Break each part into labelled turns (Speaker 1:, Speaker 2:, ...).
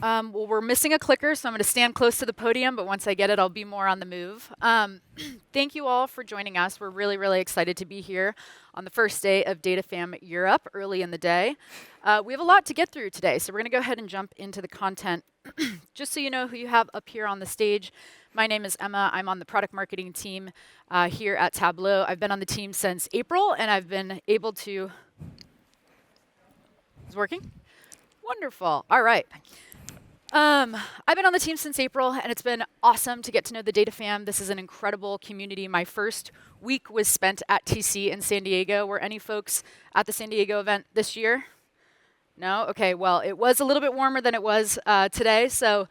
Speaker 1: Well, we're missing a clicker, so I'm going to stand close to the podium, but once I get it, I'll be more on the move. Thank you all for joining us. We're really, really excited to be here on the first day of DataFam Europe, early in the day. We have a lot to get through today, so we're going to go ahead and jump into the content. Just so you know who you have up here on the stage, my name is Emma. I'm on the product marketing team here at Tableau. I've been on the team since April, and I've been able to... Is it working? Wonderful. All right. I've been on the team since April, and it's been awesome to get to know the DataFam. This is an incredible community. My first week was spent at TC in San Diego. Were any folks at the San Diego event this year? No? Okay, well, it was a little bit warmer than it was today, so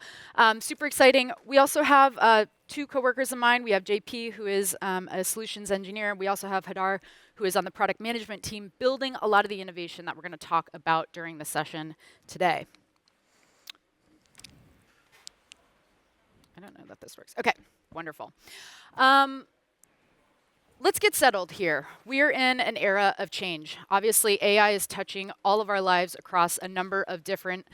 Speaker 1: super exciting. We also have two coworkers of mine. We have JP, who is a solutions engineer. We also have Hadar, who is on the product management team, building a lot of the innovation that we're going to talk about during the session today. I don't know that this works. Okay, wonderful. Let's get settled here. We are in an era of change. Obviously, AI is touching all of our lives across a number of different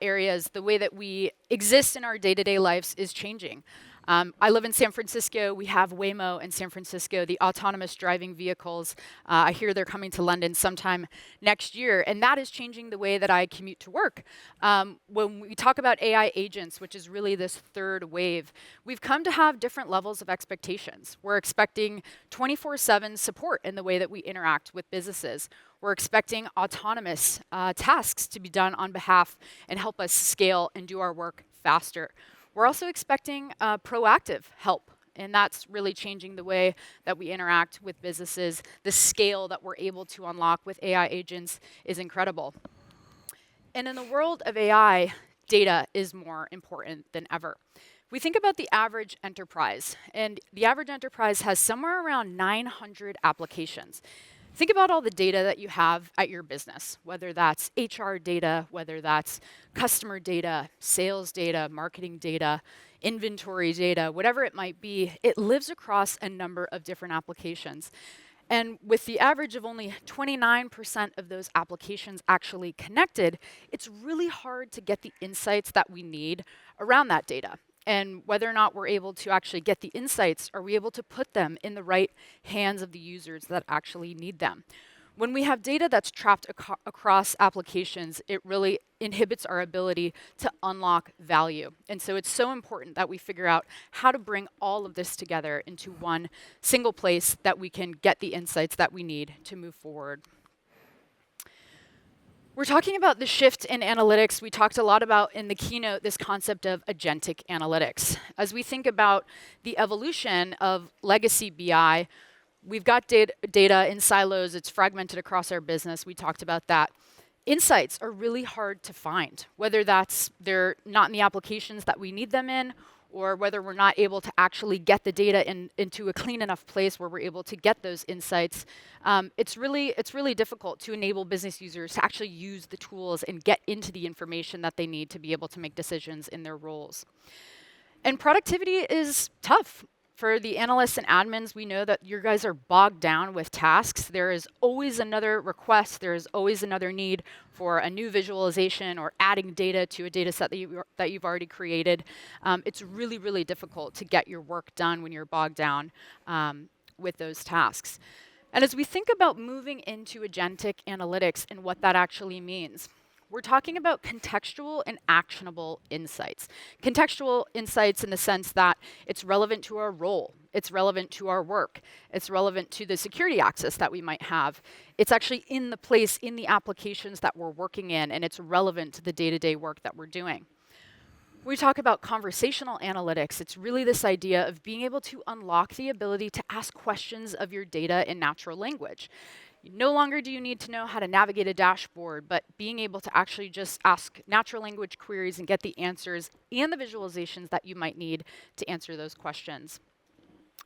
Speaker 1: areas. The way that we exist in our day-to-day lives is changing. I live in San Francisco. We have Waymo in San Francisco, the autonomous driving vehicles. I hear they're coming to London sometime next year, and that is changing the way that I commute to work. When we talk about AI agents, which is really this third wave, we've come to have different levels of expectations. We're expecting 24/7 support in the way that we interact with businesses. We're expecting autonomous tasks to be done on behalf and help us scale and do our work faster. We're also expecting proactive help, and that's really changing the way that we interact with businesses. The scale that we're able to unlock with AI agents is incredible. And in the world of AI, data is more important than ever. We think about the average enterprise, and the average enterprise has somewhere around 900 applications. Think about all the data that you have at your business, whether that's HR data, whether that's customer data, sales data, marketing data, inventory data, whatever it might be. It lives across a number of different applications. And with the average of only 29% of those applications actually connected, it's really hard to get the insights that we need around that data. And whether or not we're able to actually get the insights, are we able to put them in the right hands of the users that actually need them? When we have data that's trapped across applications, it really inhibits our ability to unlock value. And so it's so important that we figure out how to bring all of this together into one single place that we can get the insights that we need to move forward. We're talking about the shift in analytics. We talked a lot about in the keynote this concept of agentic analytics. As we think about the evolution of legacy BI, we've got data in silos. It's fragmented across our business. We talked about that. Insights are really hard to find, whether that's they're not in the applications that we need them in, or whether we're not able to actually get the data into a clean enough place where we're able to get those insights. It's really difficult to enable business users to actually use the tools and get into the information that they need to be able to make decisions in their roles. And productivity is tough. For the analysts and admins, we know that you guys are bogged down with tasks. There is always another request. There is always another need for a new visualization or adding data to a data set that you've already created. It's really, really difficult to get your work done when you're bogged down with those tasks. And as we think about moving into agentic analytics and what that actually means, we're talking about contextual and actionable insights. Contextual insights in the sense that it's relevant to our role, it's relevant to our work, it's relevant to the security access that we might have. It's actually in the place, in the applications that we're working in, and it's relevant to the day-to-day work that we're doing. When we talk about conversational analytics, it's really this idea of being able to unlock the ability to ask questions of your data in natural language. No longer do you need to know how to navigate a dashboard, but being able to actually just ask natural language queries and get the answers and the visualizations that you might need to answer those questions.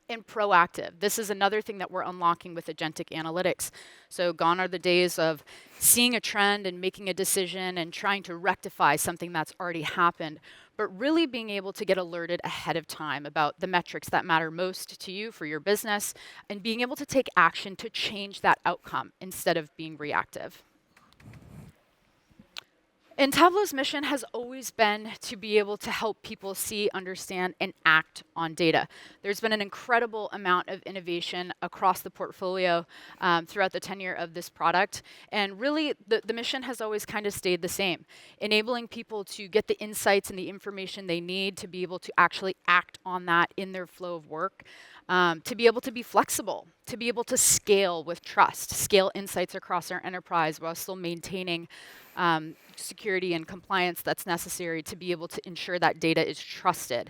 Speaker 1: And proactive. This is another thing that we're unlocking with agentic analytics. So gone are the days of seeing a trend and making a decision and trying to rectify something that's already happened, but really being able to get alerted ahead of time about the metrics that matter most to you for your business and being able to take action to change that outcome instead of being reactive. And Tableau's mission has always been to be able to help people see, understand, and act on data. There's been an incredible amount of innovation across the portfolio throughout the tenure of this product. And really, the mission has always kind of stayed the same, enabling people to get the insights and the information they need to be able to actually act on that in their flow of work. To be able to be flexible, to be able to scale with trust, scale insights across our enterprise while still maintaining security and compliance that's necessary to be able to ensure that data is trusted.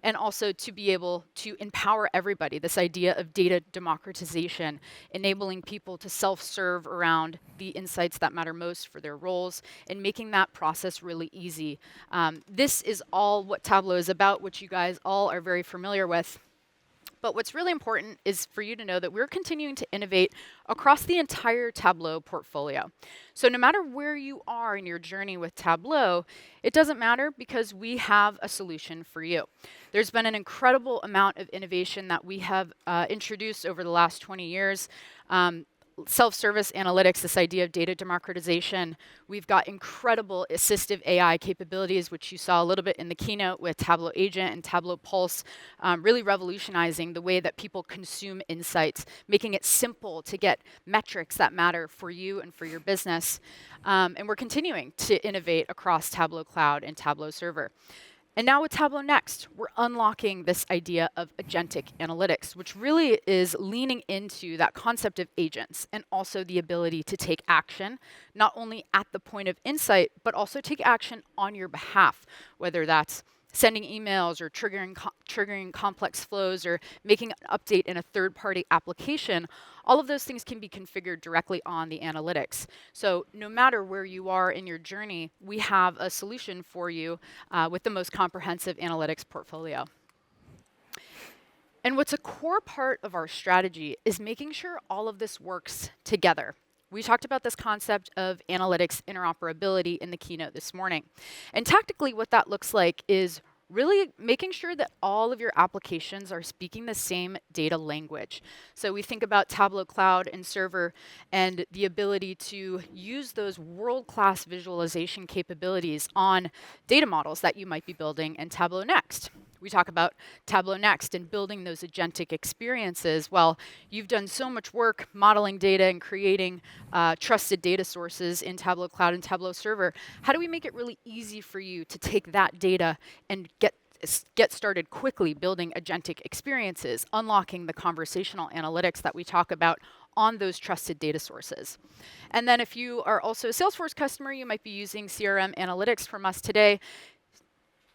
Speaker 1: And also to be able to empower everybody, this idea of data democratization, enabling people to self-serve around the insights that matter most for their roles, and making that process really easy. This is all what Tableau is about, which you guys all are very familiar with. But what's really important is for you to know that we're continuing to innovate across the entire Tableau portfolio. So no matter where you are in your journey with Tableau, it doesn't matter because we have a solution for you. There's been an incredible amount of innovation that we have introduced over the last 20 years. Self-service analytics, this idea of data democratization. We've got incredible assistive AI capabilities, which you saw a little bit in the keynote with Tableau Agent and Tableau Pulse, really revolutionizing the way that people consume insights, making it simple to get metrics that matter for you and for your business. And we're continuing to innovate across Tableau Cloud and Tableau Server. And now with Tableau Next, we're unlocking this idea of agentic analytics, which really is leaning into that concept of agents and also the ability to take action, not only at the point of insight, but also take action on your behalf, whether that's sending emails or triggering complex flows or making an update in a third-party application. All of those things can be configured directly on the analytics. So no matter where you are in your journey, we have a solution for you with the most comprehensive analytics portfolio. And what's a core part of our strategy is making sure all of this works together. We talked about this concept of analytics interoperability in the keynote this morning. And tactically, what that looks like is really making sure that all of your applications are speaking the same data language. So we think about Tableau Cloud and Server and the ability to use those world-class visualization capabilities on data models that you might be building in Tableau Next. We talk about Tableau Next and building those agentic experiences. Well, you've done so much work modeling data and creating trusted data sources in Tableau Cloud and Tableau Server. How do we make it really easy for you to take that data and get started quickly building agentic experiences, unlocking the conversational analytics that we talk about on those trusted data sources? And then if you are also a Salesforce customer, you might be using CRM analytics from us today.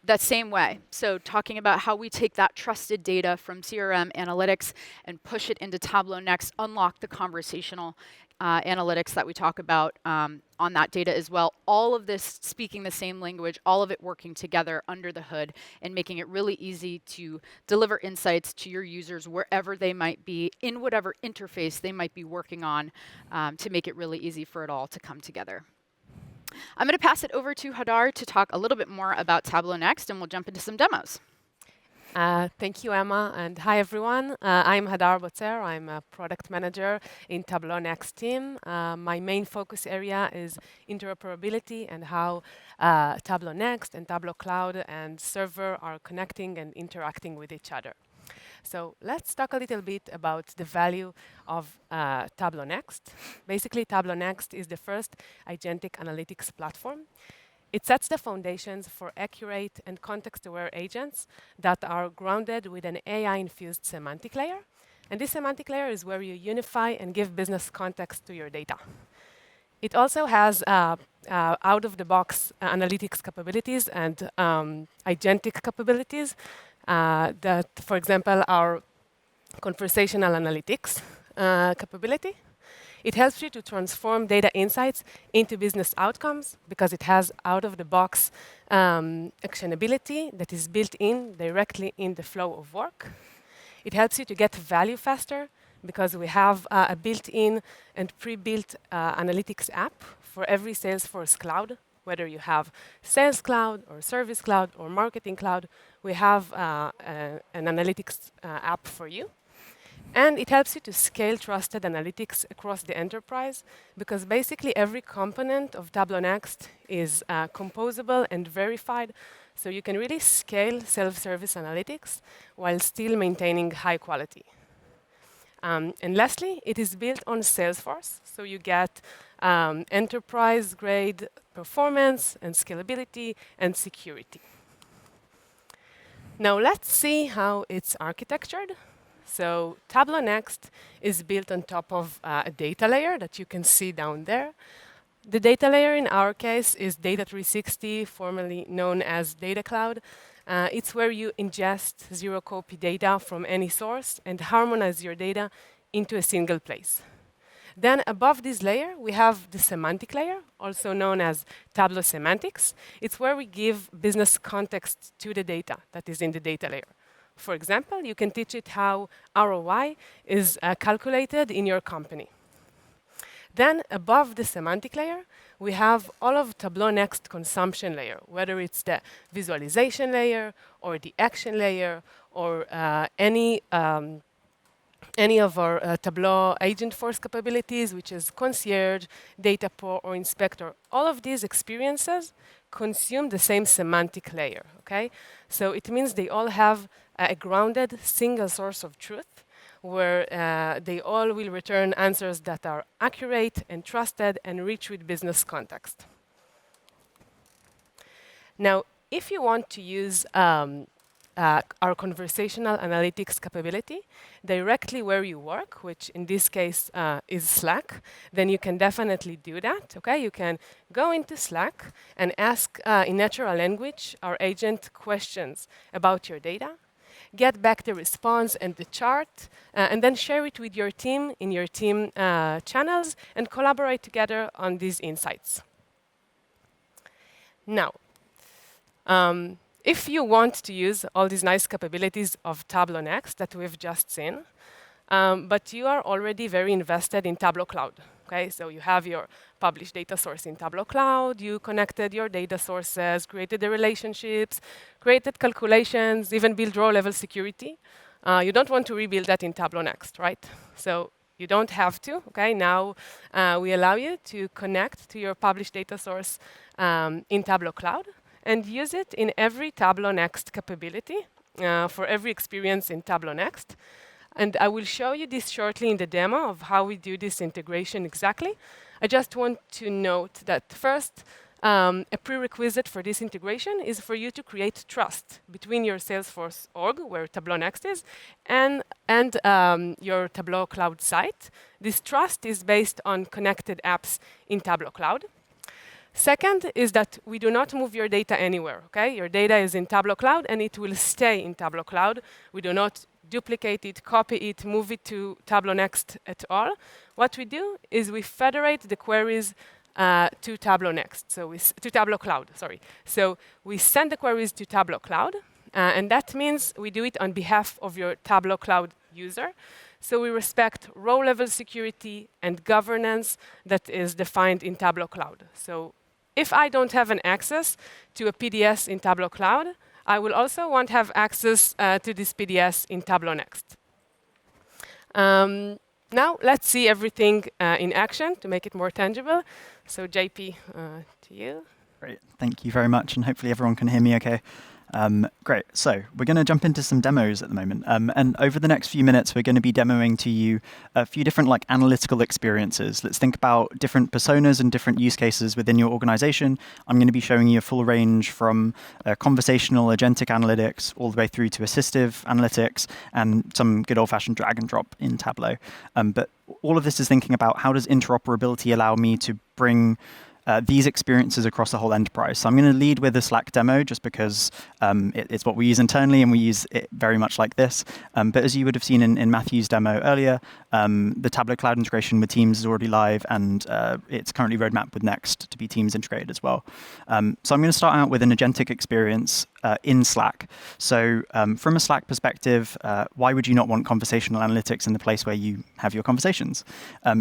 Speaker 1: That same way. So talking about how we take that trusted data from CRM analytics and push it into Tableau Next, unlock the conversational analytics that we talk about on that data as well. All of this speaking the same language, all of it working together under the hood and making it really easy to deliver insights to your users wherever they might be, in whatever interface they might be working on, to make it really easy for it all to come together. I'm going to pass it over to Hadar to talk a little bit more about Tableau Next, and we'll jump into some demos.
Speaker 2: Thank you, Emma, and hi, everyone. I'm Hadar Botzer. I'm a product manager in Tableau Next team. My main focus area is interoperability and how Tableau Next and Tableau Cloud and Server are connecting and interacting with each other. So let's talk a little bit about the value of Tableau Next. Basically, Tableau Next is the first agentic analytics platform. It sets the foundations for accurate and context-aware agents that are grounded with an AI-infused semantic layer. And this semantic layer is where you unify and give business context to your data. It also has out-of-the-box analytics capabilities and agentic capabilities that, for example, are conversational analytics capability. It helps you to transform data insights into business outcomes because it has out-of-the-box actionability that is built in directly in the flow of work. It helps you to get value faster because we have a built-in and pre-built analytics app for every Salesforce cloud. Whether you have Sales Cloud or Service Cloud or Marketing Cloud, we have an analytics app for you. And it helps you to scale trusted analytics across the enterprise, because basically every component of Tableau Next is composable and verified, so you can really scale self-service analytics while still maintaining high quality. And lastly, it is built on Salesforce, so you get enterprise-grade performance and scalability and security. Now let's see how it's architectured. So Tableau Next is built on top of a data layer that you can see down there. The data layer in our case is Data 360, formerly known as Data Cloud. It's where you ingest zero-copy data from any source and harmonize your data into a single place. Then above this layer, we have the semantic layer, also known as Tableau Semantics. It's where we give business context to the data that is in the data layer. For example, you can teach it how ROI is calculated in your company. Then above the semantic layer, we have all of Tableau Next consumption layer, whether it's the visualization layer or the action layer or any of our Tableau Agent Force capabilities, which is Concierge, Data Pro, or Inspector. All of these experiences consume the same semantic layer, okay? So it means they all have a grounded single source of truth, where they all will return answers that are accurate and trusted and rich with business context. Now, if you want to use our conversational analytics capability directly where you work, which in this case is Slack, then you can definitely do that. Okay, you can go into Slack and ask in natural language our agent questions about your data, get back the response and the chart, and then share it with your team in your team channels and collaborate together on these insights. Now, if you want to use all these nice capabilities of Tableau Next that we've just seen, but you are already very invested in Tableau Cloud, okay? So you have your published data source in Tableau Cloud, you connected your data sources, created the relationships, created calculations, even build row-level security. You don't want to rebuild that in Tableau Next, right? So you don't have to, okay? Now we allow you to connect to your published data source in Tableau Cloud and use it in every Tableau Next capability for every experience in Tableau Next. And I will show you this shortly in the demo of how we do this integration exactly. I just want to note that first, a prerequisite for this integration is for you to create trust between your Salesforce org, where Tableau Next is, and your Tableau Cloud site. This trust is based on connected apps in Tableau Cloud. Second is that we do not move your data anywhere, okay? Your data is in Tableau Cloud and it will stay in Tableau Cloud. We do not duplicate it, copy it, move it to Tableau Next at all. What we do is we federate the queries to Tableau Next, to Tableau Cloud, sorry. So we send the queries to Tableau Cloud, and that means we do it on behalf of your Tableau Cloud user. So we respect row-level security and governance that is defined in Tableau Cloud. So if I don't have an access to a PDS in Tableau Cloud, I will also want to have access to this PDS in Tableau Next. Now let's see everything in action to make it more tangible. So JP, to you.
Speaker 3: Great, thank you very much, and hopefully everyone can hear me okay. Great, so we're going to jump into some demos at the moment. And over the next few minutes, we're going to be demoing to you a few different analytical experiences. Let's think about different personas and different use cases within your organization. I'm going to be showing you a full range from conversational agentic analytics all the way through to assistive analytics and some good old-fashioned drag and drop in Tableau. But all of this is thinking about how does interoperability allow me to bring these experiences across the whole enterprise. So I'm going to lead with a Slack demo just because it's what we use internally and we use it very much like this. But as you would have seen in Matthew's demo earlier, the Tableau Cloud integration with Teams is already live and it's currently roadmapped with Next to be Teams integrated as well. So I'm going to start out with an agentic experience in Slack. So from a Slack perspective, why would you not want conversational analytics in the place where you have your conversations?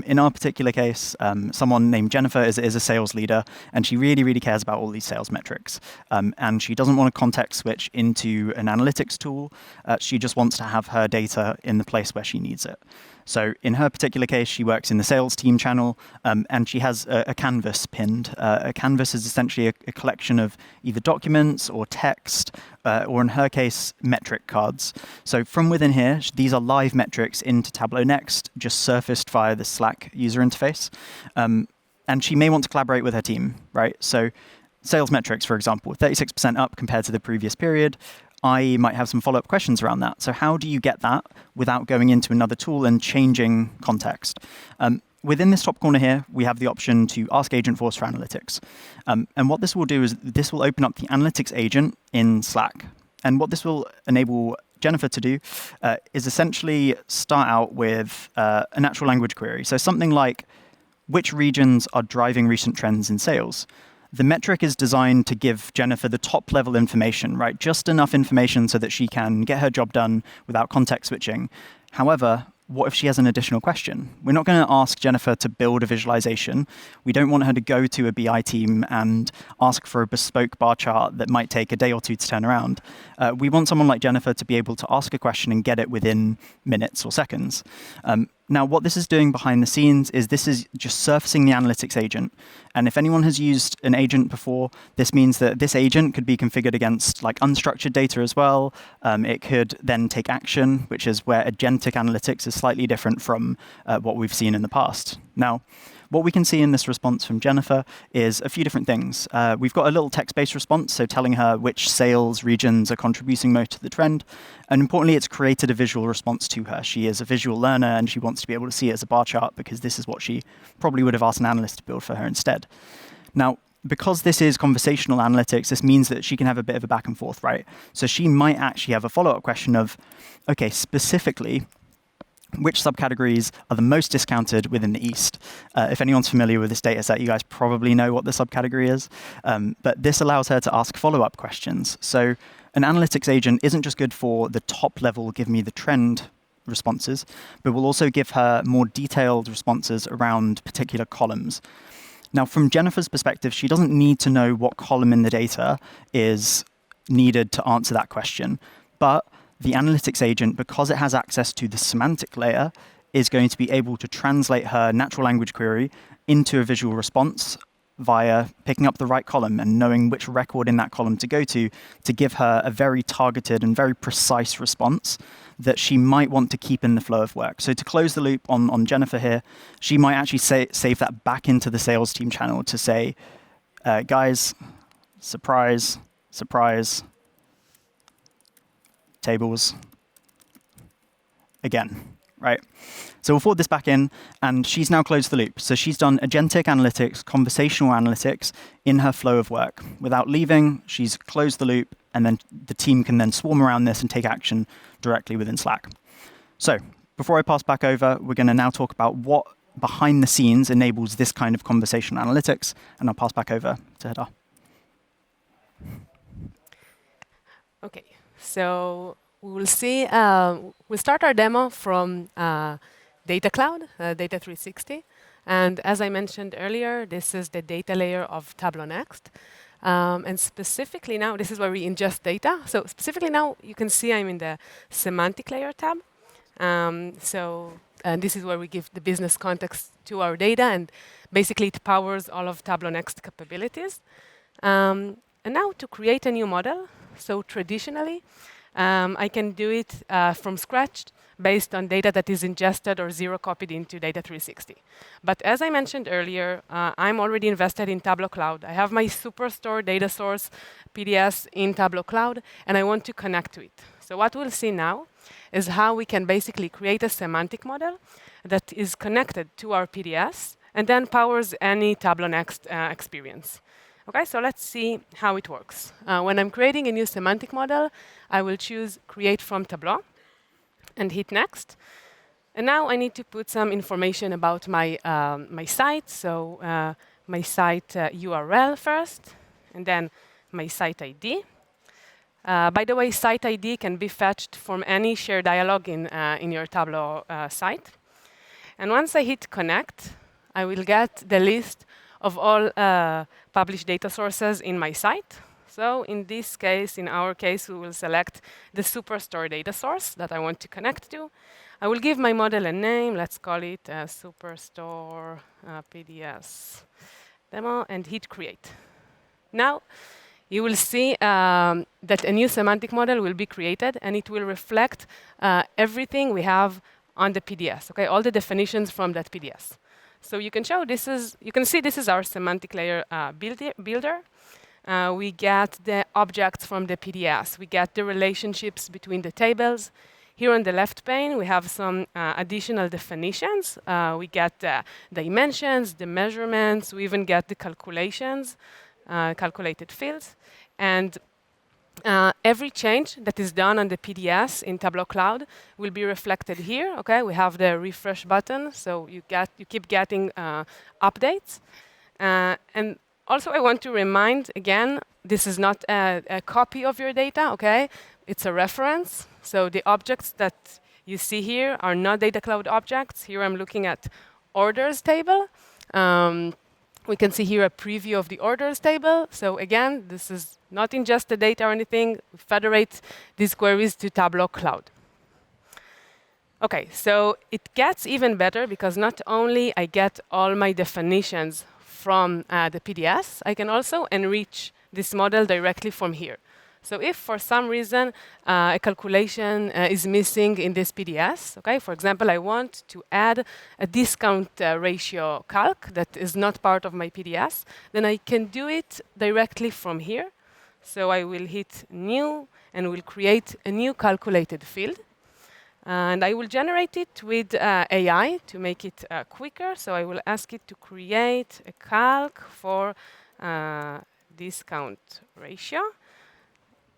Speaker 3: In our particular case, someone named Jennifer is a sales leader, and she really, really cares about all these sales metrics. And she doesn't want to context switch into an analytics tool. She just wants to have her data in the place where she needs it. So in her particular case, she works in the sales team channel, and she has a canvas pinned. A canvas is essentially a collection of either documents or text, or in her case, metric cards. So from within here, these are live metrics into Tableau Next, just surfaced via the Slack user interface. And she may want to collaborate with her team, right? So sales metrics, for example, 36% up compared to the previous period. I might have some follow-up questions around that. So how do you get that without going into another tool and changing context? Within this top corner here, we have the option to ask Agentforce for analytics. And what this will do is this will open up the analytics agent in Slack. And what this will enable Jennifer to do is essentially start out with a natural language query. So something like, which regions are driving recent trends in sales? The metric is designed to give Jennifer the top level information, right? Just enough information so that she can get her job done without context switching. However, what if she has an additional question? We're not going to ask Jennifer to build a visualization. We don't want her to go to a BI team and ask for a bespoke bar chart that might take a day or two to turn around. We want someone like Jennifer to be able to ask a question and get it within minutes or seconds. Now, what this is doing behind the scenes is this is just surfacing the analytics agent. And if anyone has used an agent before, this means that this agent could be configured against like unstructured data as well. It could then take action, which is where agentic analytics is slightly different from what we've seen in the past. Now, what we can see in this response from Jennifer is a few different things. We've got a little text-based response, so telling her which sales regions are contributing most to the trend. And importantly, it's created a visual response to her. She is a visual learner, and she wants to be able to see it as a bar chart because this is what she probably would have asked an analyst to build for her instead. Now, because this is conversational analytics, this means that she can have a bit of a back and forth, right? So she might actually have a follow-up question of, okay, specifically, which subcategories are the most discounted within the East? If anyone's familiar with this data set, you guys probably know what the subcategory is. But this allows her to ask follow-up questions. So an analytics agent isn't just good for the top level, give me the trend responses, but will also give her more detailed responses around particular columns. Now, from Jennifer's perspective, she doesn't need to know what column in the data is needed to answer that question. But the analytics agent, because it has access to the semantic layer, is going to be able to translate her natural language query into a visual response via picking up the right column and knowing which record in that column to go to give her a very targeted and very precise response that she might want to keep in the flow of work. So to close the loop on Jennifer here, she might actually save that back into the sales team channel to say, guys, surprise, surprise, tables again, right? So we'll forward this back in, and she's now closed the loop. So she's done agentic analytics, conversational analytics in her flow of work. Without leaving, she's closed the loop, and then the team can then swarm around this and take action directly within Slack. So before I pass back over, we're going to now talk about what behind the scenes enables this kind of conversational analytics, and I'll pass back over to Hadar.
Speaker 2: Okay. So we will see, we'll start our demo from Data Cloud, Data 360. And as I mentioned earlier, this is the data layer of Tableau Next. And specifically now, this is where we ingest data. So specifically now, you can see I'm in the semantic layer tab. And this is where we give the business context to our data. And basically, it powers all of Tableau Next capabilities. And now to create a new model, so traditionally, I can do it from scratch based on data that is ingested or zero copied into Data 360. But as I mentioned earlier, I'm already invested in Tableau Cloud. I have my Superstore data source PDS in Tableau Cloud, and I want to connect to it. So what we'll see now is how we can basically create a semantic model that is connected to our PDS and then powers any Tableau Next experience. Okay, so let's see how it works. When I'm creating a new semantic model, I will choose Create from Tableau and hit Next. And now I need to put some information about my site. So my site URL first, and then my site ID. By the way, site ID can be fetched from any shared dialog in your Tableau site. And once I hit connect, I will get the list of all published data sources in my site. So in this case, in our case, we will select the Superstore data source that I want to connect to. I will give my model a name. Let's call it Superstore PDS demo and hit create. Now, you will see that a new semantic model will be created, and it will reflect everything we have on the PDS, okay? All the definitions from that PDS. So you can see this is our semantic layer builder. We get the objects from the PDS. We get the relationships between the tables. Here on the left pane, we have some additional definitions. We get the dimensions, the measurements. We even get the calculations, calculated fields. And every change that is done on the PDS in Tableau Cloud will be reflected here. Okay, we have the refresh button, so you keep getting updates. And also, I want to remind again, this is not a copy of your data. Okay, it's a reference. So the objects that you see here are not Data Cloud objects. Here I'm looking at orders table. We can see here a preview of the orders table. So again, this is not ingest the data or anything. We federate these queries to Tableau Cloud. Okay, so it gets even better because not only I get all my definitions from the PDS, I can also enrich this model directly from here. So if for some reason a calculation is missing in this PDS, okay, for example, I want to add a discount ratio calc that is not part of my PDS, then I can do it directly from here. So I will hit new and will create a new calculated field. And I will generate it with AI to make it quicker. So I will ask it to create a calc for discount ratio.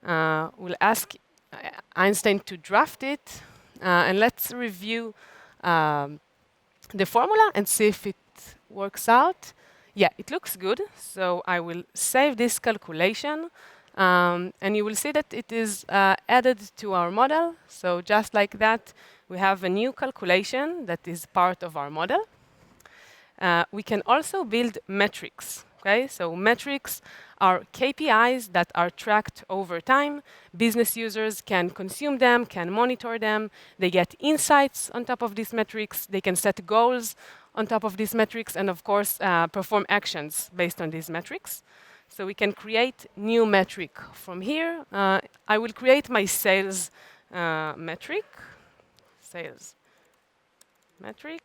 Speaker 2: We'll ask Einstein to draft it, and let's review the formula and see if it works out. Yeah, it looks good, so I will save this calculation, and you will see that it is added to our model. So just like that, we have a new calculation that is part of our model. We can also build metrics. Okay, so metrics are KPIs that are tracked over time. Business users can consume them, can monitor them. They get insights on top of these metrics. They can set goals on top of these metrics, and of course, perform actions based on these metrics. So we can create new metric from here. I will create my sales metric. Sales metric.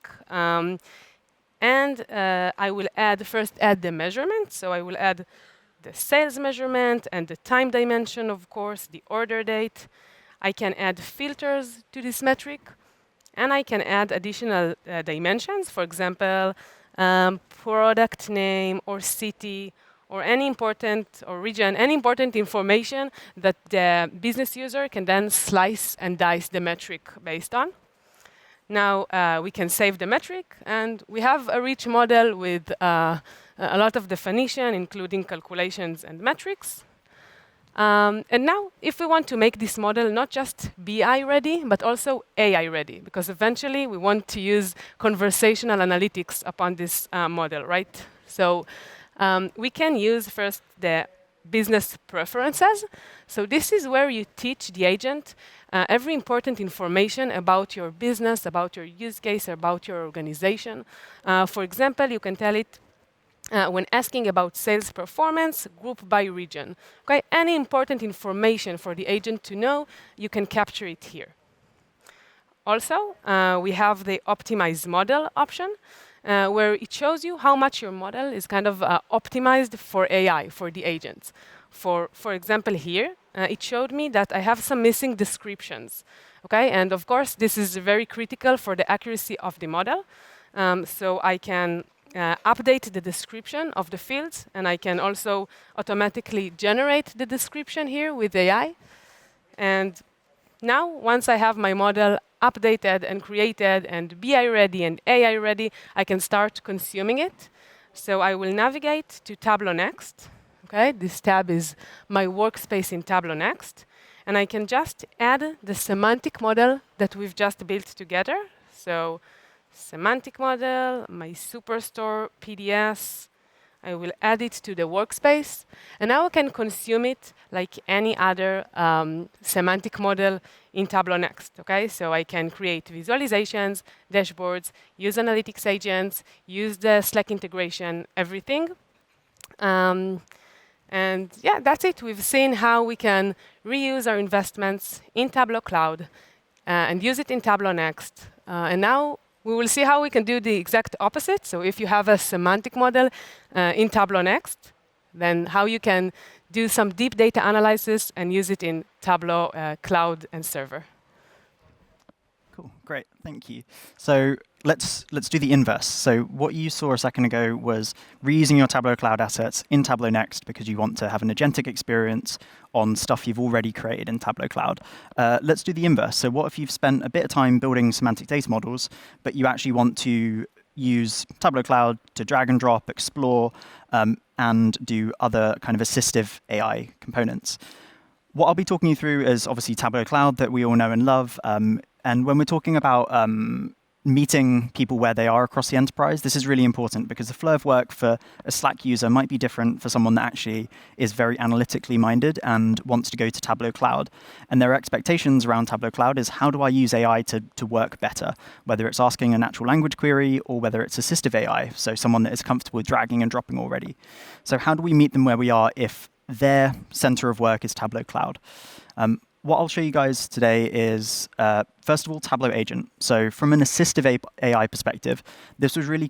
Speaker 2: And I will first add the measurement. So I will add the sales measurement and the time dimension, of course, the order date. I can add filters to this metric. And I can add additional dimensions, for example, product name or city or any important or region, any important information that the business user can then slice and dice the metric based on. Now we can save the metric, and we have a rich model with a lot of definition, including calculations and metrics. And now, if we want to make this model not just BI ready, but also AI ready, because eventually we want to use conversational analytics upon this model, right? So we can use first the business preferences. So this is where you teach the agent every important information about your business, about your use case, about your organization. For example, you can tell it when asking about sales performance, group by region. Okay, any important information for the agent to know, you can capture it here. Also, we have the optimize model option, where it shows you how much your model is kind of optimized for AI, for the agents. For example, here, it showed me that I have some missing descriptions. Okay, and of course, this is very critical for the accuracy of the model. So I can update the description of the fields, and I can also automatically generate the description here with AI. And now, once I have my model updated and created and BI ready and AI ready, I can start consuming it. So I will navigate to Tableau Next. Okay, this tab is my workspace in Tableau Next. and I can just add the semantic model that we've just built together. So semantic model, my Superstore PDS, I will add it to the workspace, and now I can consume it like any other semantic model in Tableau Next, okay? So I can create visualizations, dashboards, use analytics agents, use the Slack integration, everything. And yeah, that's it. We've seen how we can reuse our investments in Tableau Cloud and use it in Tableau Next. And now we will see how we can do the exact opposite. So if you have a semantic model in Tableau Next, then how you can do some deep data analysis and use it in Tableau Cloud and Server.
Speaker 3: Cool, great, thank you. So let's do the inverse. So what you saw a second ago was reusing your Tableau Cloud assets in Tableau Next because you want to have an agentic experience on stuff you've already created in Tableau Cloud. Let's do the inverse. So what if you've spent a bit of time building semantic data models, but you actually want to use Tableau Cloud to drag and drop, explore, and do other kind of assistive AI components? What I'll be talking you through is obviously Tableau Cloud that we all know and love. And when we're talking about meeting people where they are across the enterprise, this is really important because the flow of work for a Slack user might be different for someone that actually is very analytically minded and wants to go to Tableau Cloud. And their expectations around Tableau Cloud is how do I use AI to work better, whether it's asking a natural language query or whether it's assistive AI, so someone that is comfortable with dragging and dropping already. So how do we meet them where we are if their center of work is Tableau Cloud? What I'll show you guys today is, first of all, Tableau Agent. So from an assistive AI perspective, this was really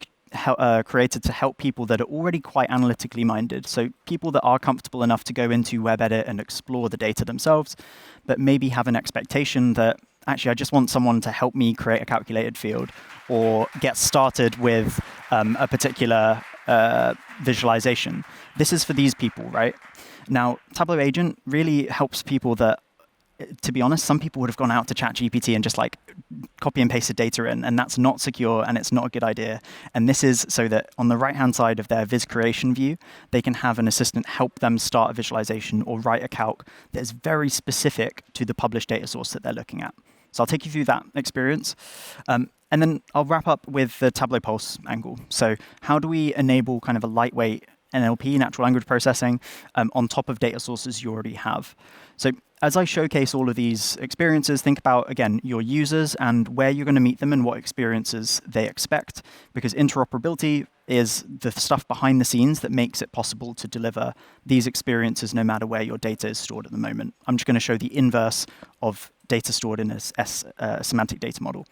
Speaker 3: created to help people that are already quite analytically minded. So people that are comfortable enough to go into web edit and explore the data themselves, but maybe have an expectation that, actually, I just want someone to help me create a calculated field or get started with a particular visualization. This is for these people, right? Now, Tableau Agent really helps people that, to be honest, some people would have gone out to ChatGPT and just like copy and pasted data in, and that's not secure and it's not a good idea. And this is so that on the right-hand side of their viz creation view, they can have an assistant help them start a visualization or write a calc that is very specific to the published data source that they're looking at. So I'll take you through that experience. And then I'll wrap up with the Tableau Pulse angle. So how do we enable kind of a lightweight NLP, natural language processing, on top of data sources you already have? So as I showcase all of these experiences, think about, again, your users and where you're going to meet them and what experiences they expect, because interoperability is the stuff behind the scenes that makes it possible to deliver these experiences no matter where your data is stored at the moment. I'm just going to show the inverse of data stored in a semantic data model.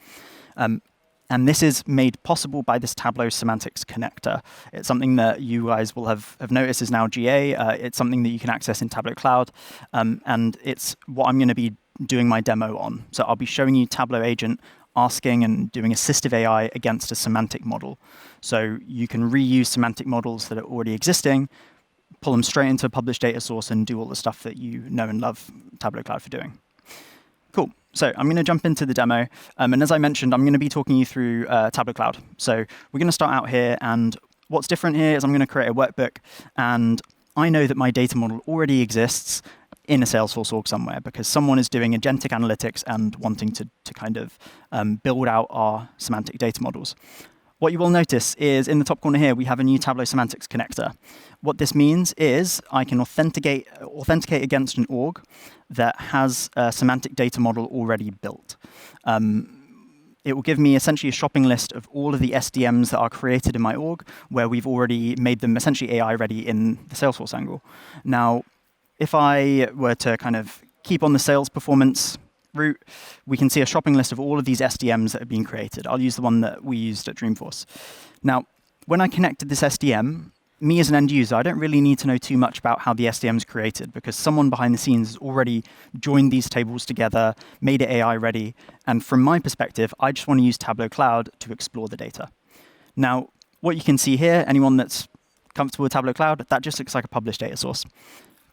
Speaker 3: And this is made possible by this Tableau Semantics connector. It's something that you guys will have noticed is now GA. It's something that you can access in Tableau Cloud. And it's what I'm going to be doing my demo on. So I'll be showing you Tableau Agent asking and doing assistive AI against a semantic model. So you can reuse semantic models that are already existing, pull them straight into a published data source, and do all the stuff that you know and love Tableau Cloud for doing. Cool. So I'm going to jump into the demo. And as I mentioned, I'm going to be talking you through Tableau Cloud. So we're going to start out here. And what's different here is I'm going to create a workbook. And I know that my data model already exists in a Salesforce org somewhere because someone is doing agentic analytics and wanting to kind of build out our semantic data models. What you will notice is in the top corner here, we have a new Tableau Semantics connector. What this means is I can authenticate against an org that has a semantic data model already built. It will give me essentially a shopping list of all of the SDMs that are created in my org where we've already made them essentially AI ready in the Salesforce angle. Now, if I were to kind of keep on the sales performance route, we can see a shopping list of all of these SDMs that have been created. I'll use the one that we used at Dreamforce. Now, when I connected this SDM, me as an end user, I don't really need to know too much about how the SDM is created because someone behind the scenes has already joined these tables together, made it AI ready. And from my perspective, I just want to use Tableau Cloud to explore the data. Now, what you can see here, anyone that's comfortable with Tableau Cloud, that just looks like a published data source.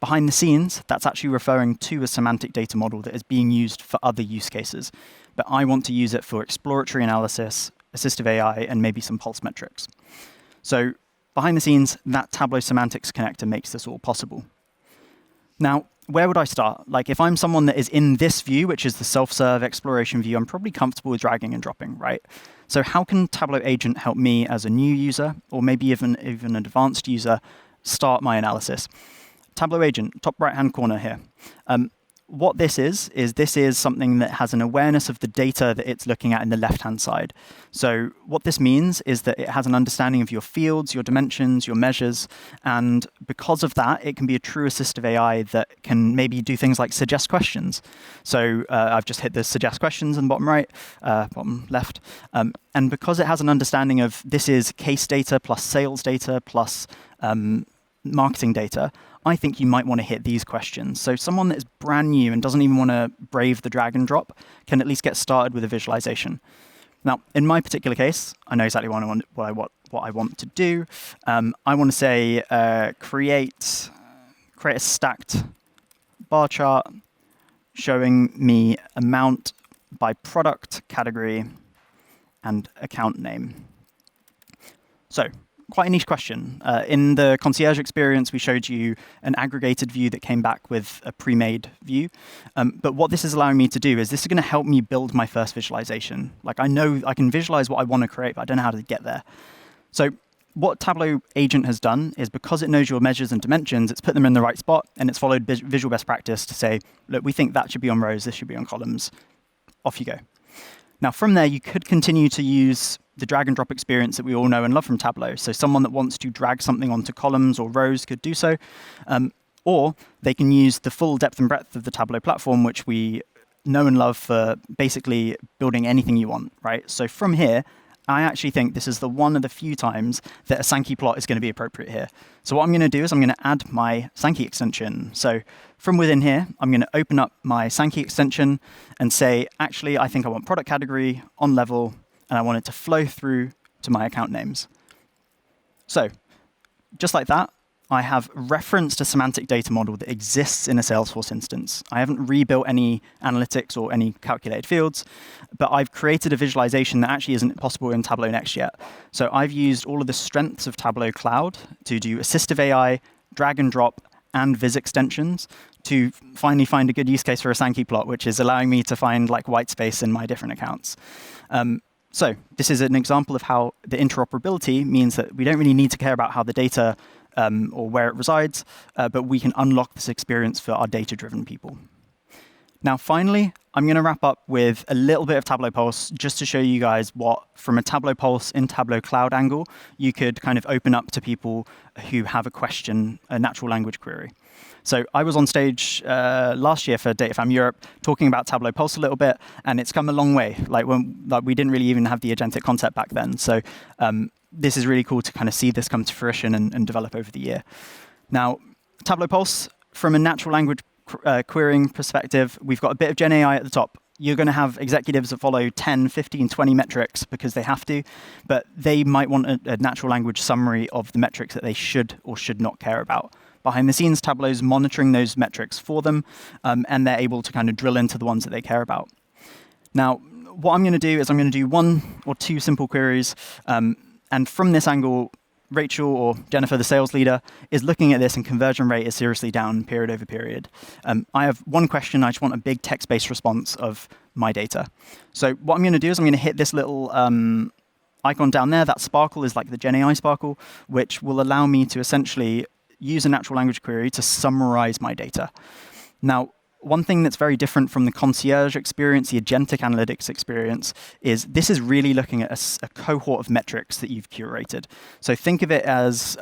Speaker 3: Behind the scenes, that's actually referring to a semantic data model that is being used for other use cases. But I want to use it for exploratory analysis, assistive AI, and maybe some pulse metrics. So behind the scenes, that Tableau Semantics connector makes this all possible. Now, where would I start? Like if I'm someone that is in this view, which is the self-serve exploration view, I'm probably comfortable with dragging and dropping, right? So how can Tableau Agent help me as a new user, or maybe even an advanced user, start my analysis? Tableau Agent, top right-hand corner here. What this is something that has an awareness of the data that it's looking at in the left-hand side. So what this means is that it has an understanding of your fields, your dimensions, your measures, and because of that, it can be a true assistive AI that can maybe do things like suggest questions. So I've just hit the suggest questions in the bottom right, bottom left, and because it has an understanding of this is case data plus sales data plus marketing data, I think you might want to hit these questions. So someone that is brand new and doesn't even want to brave the drag and drop can at least get started with a visualization. Now, in my particular case, I know exactly what I want to do. I want to say create a stacked bar chart showing me amount by product category and account name. So quite a niche question. In the concierge experience, we showed you an aggregated view that came back with a pre-made view. But what this is allowing me to do is this is going to help me build my first visualization. Like I know I can visualize what I want to create, but I don't know how to get there. So what Tableau Agent has done is because it knows your measures and dimensions, it's put them in the right spot, and it's followed visual best practice to say, look, we think that should be on rows, this should be on columns. Off you go. Now, from there, you could continue to use the drag and drop experience that we all know and love from Tableau. So someone that wants to drag something onto columns or rows could do so. Or they can use the full depth and breadth of the Tableau platform, which we know and love for basically building anything you want, right? So from here, I actually think this is one of the few times that a Sankey plot is going to be appropriate here. So what I'm going to do is I'm going to add my Sankey extension. So from within here, I'm going to open up my Sankey extension and say, actually, I think I want product category on level, and I want it to flow through to my account names. So just like that, I have referenced a semantic data model that exists in a Salesforce instance. I haven't rebuilt any analytics or any calculated fields, but I've created a visualization that actually isn't possible in Tableau Next yet. So I've used all of the strengths of Tableau Cloud to do assistive AI, drag and drop, and viz extensions to finally find a good use case for a Sankey plot, which is allowing me to find like white space in my different accounts. So this is an example of how the interoperability means that we don't really need to care about how the data or where it resides, but we can unlock this experience for our data-driven people. Now, finally, I'm going to wrap up with a little bit of Tableau Pulse just to show you guys what, from a Tableau Pulse in Tableau Cloud angle, you could kind of open up to people who have a question, a natural language query. So I was on stage last year for DataFam Europe talking about Tableau Pulse a little bit, and it's come a long way. Like we didn't really even have the agentic concept back then. So this is really cool to kind of see this come to fruition and develop over the year. Now, Tableau Pulse, from a natural language querying perspective, we've got a bit of Gen AI at the top. You're going to have executives that follow 10, 15, 20 metrics because they have to, but they might want a natural language summary of the metrics that they should or should not care about. Behind the scenes, Tableau's monitoring those metrics for them, and they're able to kind of drill into the ones that they care about. Now, what I'm going to do is I'm going to do 1 or 2 simple queries, and from this angle, Rachel or Jennifer, the sales leader, is looking at this, and conversion rate is seriously down period over period. I have one question. I just want a big text-based response of my data. So what I'm going to do is I'm going to hit this little icon down there. That sparkle is like the Gen AI sparkle, which will allow me to essentially use a natural language query to summarize my data. Now, one thing that's very different from the concierge experience, the agentic analytics experience, is this is really looking at a cohort of metrics that you've curated. So think of it as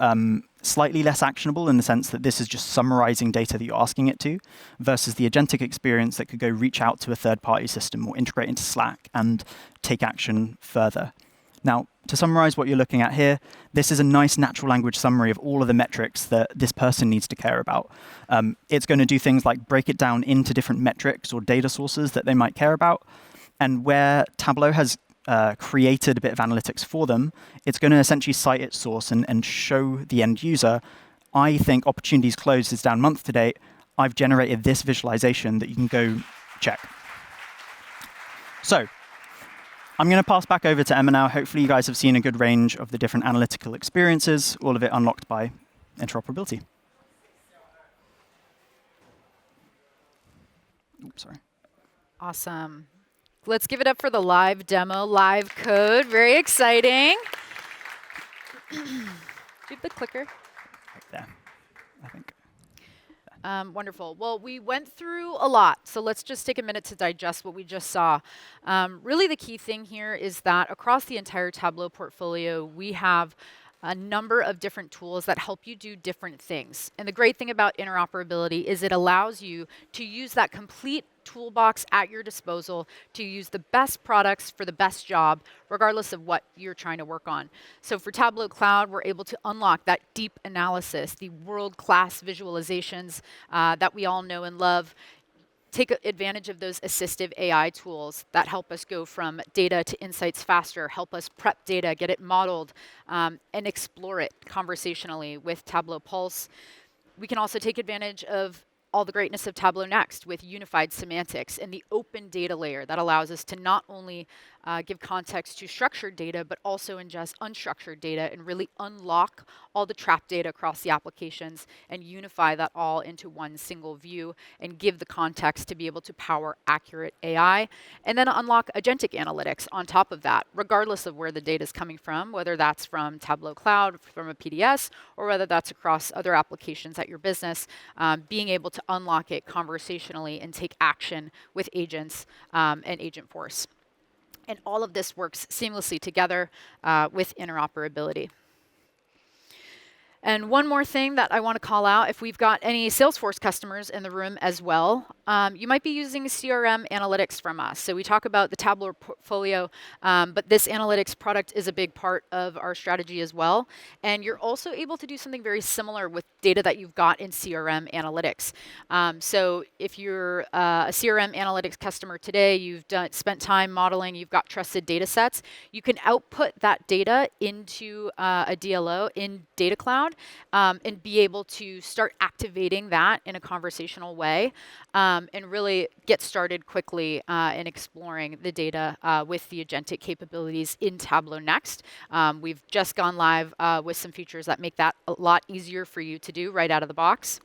Speaker 3: slightly less actionable in the sense that this is just summarizing data that you're asking it to, versus the agentic experience that could go reach out to a third-party system or integrate into Slack and take action further. Now, to summarize what you're looking at here, this is a nice natural language summary of all of the metrics that this person needs to care about. It's going to do things like break it down into different metrics or data sources that they might care about. And where Tableau has created a bit of analytics for them, it's going to essentially cite its source and show the end user, I think opportunities closed is down month to date. I've generated this visualization that you can go check. So I'm going to pass back over to Emma now. Hopefully you guys have seen a good range of the different analytical experiences, all of it unlocked by interoperability. Oops, sorry.
Speaker 1: Awesome. Let's give it up for the live demo, live code. Very exciting. Do you have the clicker?
Speaker 3: Right there, I think.
Speaker 1: Wonderful. Well, we went through a lot, so let's just take a minute to digest what we just saw. Really, the key thing here is that across the entire Tableau portfolio, we have a number of different tools that help you do different things. And the great thing about interoperability is it allows you to use that complete toolbox at your disposal to use the best products for the best job, regardless of what you're trying to work on. So for Tableau Cloud, we're able to unlock that deep analysis, the world-class visualizations that we all know and love. Take advantage of those assistive AI tools that help us go from data to insights faster, help us prep data, get it modeled, and explore it conversationally with Tableau Pulse. We can also take advantage of all the greatness of Tableau Next with unified semantics and the open data layer that allows us to not only give context to structured data, but also ingest unstructured data and really unlock all the trapped data across the applications and unify that all into one single view and give the context to be able to power accurate AI. And then unlock agentic analytics on top of that, regardless of where the data is coming from, whether that's from Tableau Cloud, from a PDS, or whether that's across other applications at your business, being able to unlock it conversationally and take action with agents and Agentforce. And all of this works seamlessly together with interoperability. And one more thing that I want to call out, if we've got any Salesforce customers in the room as well, you might be using CRM analytics from us. So we talk about the Tableau portfolio, but this analytics product is a big part of our strategy as well. And you're also able to do something very similar with data that you've got in CRM analytics. So if you're a CRM analytics customer today, you've spent time modeling, you've got trusted data sets, you can output that data into a DLO in Data Cloud and be able to start activating that in a conversational way and really get started quickly in exploring the data with the agentic capabilities in Tableau Next. We've just gone live with some features that make that a lot easier for you to do right out of the box.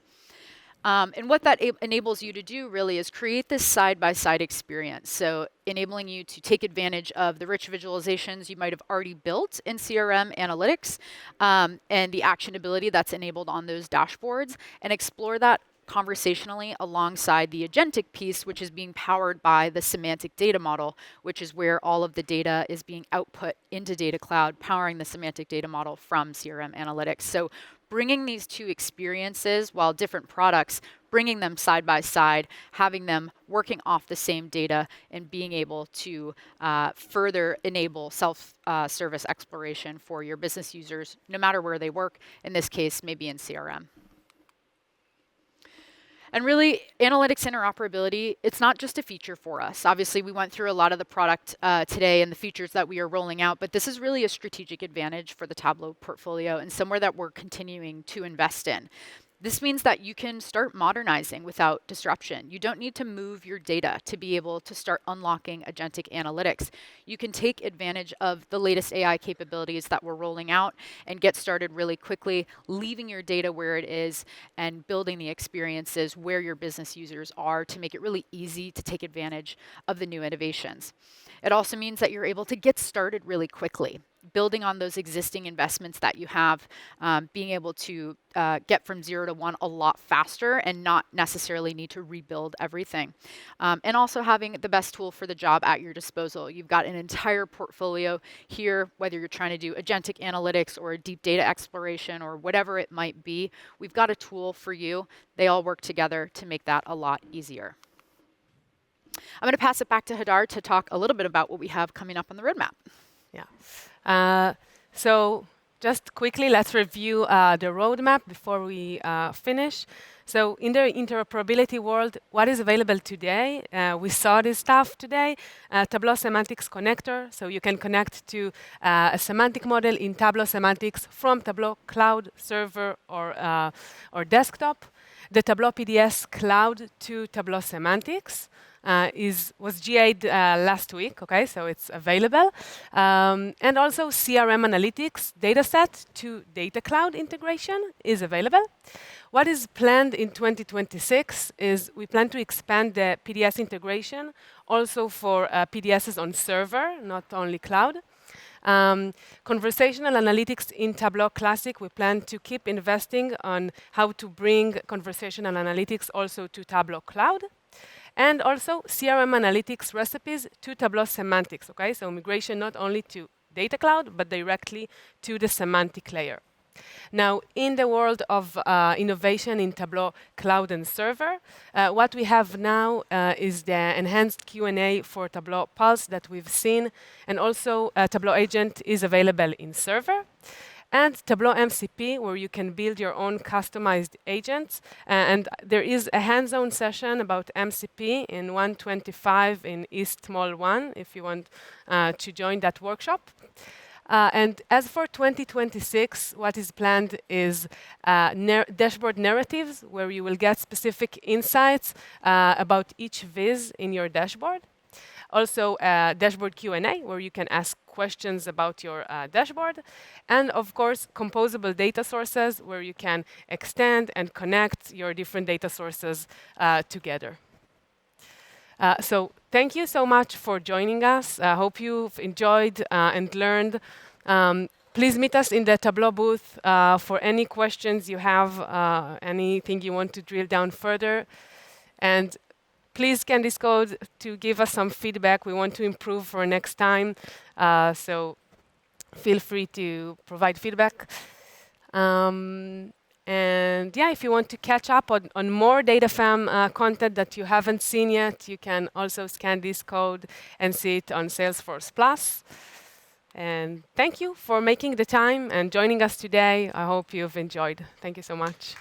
Speaker 1: And what that enables you to do really is create this side-by-side experience. So enabling you to take advantage of the rich visualizations you might have already built in CRM analytics and the actionability that's enabled on those dashboards and explore that conversationally alongside the agentic piece, which is being powered by the semantic data model, which is where all of the data is being output into Data Cloud, powering the semantic data model from CRM analytics. So bringing these two experiences, while different products, bringing them side by side, having them working off the same data, and being able to further enable self-service exploration for your business users, no matter where they work, in this case, maybe in CRM. And really, analytics interoperability, it's not just a feature for us. Obviously, we went through a lot of the product today and the features that we are rolling out, but this is really a strategic advantage for the Tableau portfolio and somewhere that we're continuing to invest in. This means that you can start modernizing without disruption. You don't need to move your data to be able to start unlocking agentic analytics. You can take advantage of the latest AI capabilities that we're rolling out and get started really quickly, leaving your data where it is and building the experiences where your business users are to make it really easy to take advantage of the new innovations. It also means that you're able to get started really quickly, building on those existing investments that you have, being able to get from 0 to 1 a lot faster and not necessarily need to rebuild everything. And also having the best tool for the job at your disposal. You've got an entire portfolio here, whether you're trying to do agentic analytics or deep data exploration or whatever it might be, we've got a tool for you. They all work together to make that a lot easier. I'm going to pass it back to Hadar to talk a little bit about what we have coming up on the roadmap.
Speaker 2: Yeah. So just quickly, let's review the roadmap before we finish. So in the interoperability world, what is available today? We saw this stuff today. Tableau Semantics Connector, so you can connect to a semantic model in Tableau Semantics from Tableau Cloud Server or desktop. The Tableau PDS Cloud to Tableau Semantics. was GA'd last week, okay, so it's available. And also CRM Analytics dataset to Data Cloud integration is available. What is planned in 2026 is we plan to expand the PDS integration also for PDSs on server, not only cloud. Conversational analytics in Tableau Classic, we plan to keep investing on how to bring conversational analytics also to Tableau Cloud. And also CRM analytics recipes to Tableau semantics, okay? So migration not only to Data Cloud, but directly to the semantic layer. Now, in the world of innovation in Tableau Cloud and Server, what we have now is the enhanced Q&A for Tableau Pulse that we've seen, and also Tableau Agent is available in Server. And Tableau MCP, where you can build your own customized agents. And there is a hands-on session about MCP in 125 in East Mall 1, if you want to join that workshop. And as for 2026, what is planned is dashboard narratives, where you will get specific insights about each viz in your dashboard. Also, dashboard Q&A, where you can ask questions about your dashboard. And of course, composable data sources, where you can extend and connect your different data sources together. So thank you so much for joining us. I hope you've enjoyed and learned. Please meet us in the Tableau booth for any questions you have, anything you want to drill down further. And please scan this code to give us some feedback. We want to improve for next time. So feel free to provide feedback. And yeah, if you want to catch up on more DataFam content that you haven't seen yet, you can also scan this code and see it on Salesforce Plus. And thank you for making the time and joining us today. I hope you've enjoyed. Thank you so much.